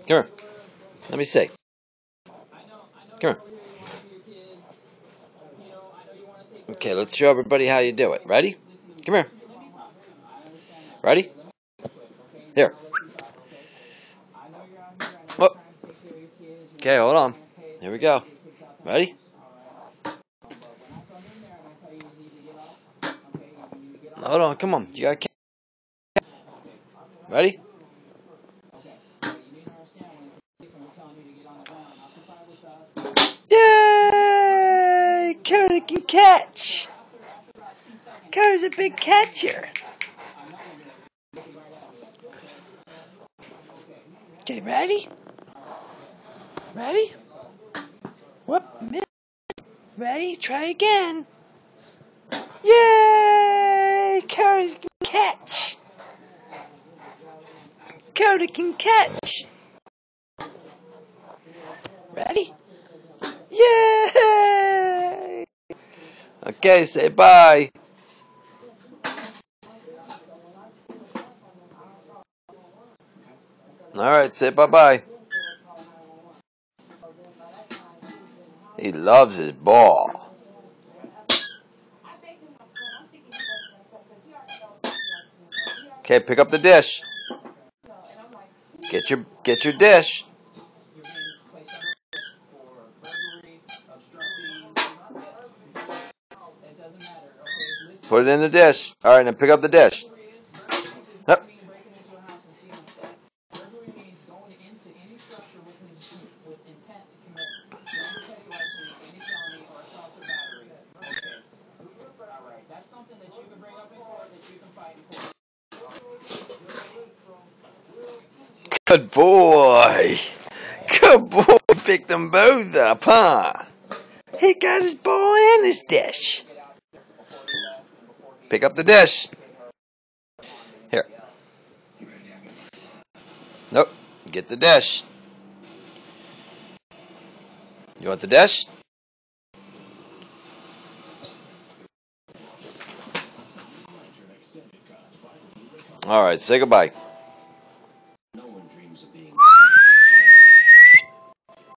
Come here. Let me see. Come here. Okay, let's show everybody how you do it. Ready? Come here. Ready? Here. Oh. Okay, hold on. Here we go. Ready? Hold on, come on. You gotta. Ready? Yay! Cody can catch. Cody's a big catcher. Okay, ready? Ready? Whoop, miss. Ready? Try again. Yay! Cody can catch. Cody can catch. Ready? Yay! Okay, say bye. Alright, say bye-bye. He loves his ball. Okay, pick up the dish. Get your dish. Put it in the dish. Alright, now pick up the dish. Yep. Good boy. Good boy. Picked them both up, huh? He got his ball and his dish. Pick up the dish. Here. Nope. Get the dish. You want the dish? Alright, say goodbye.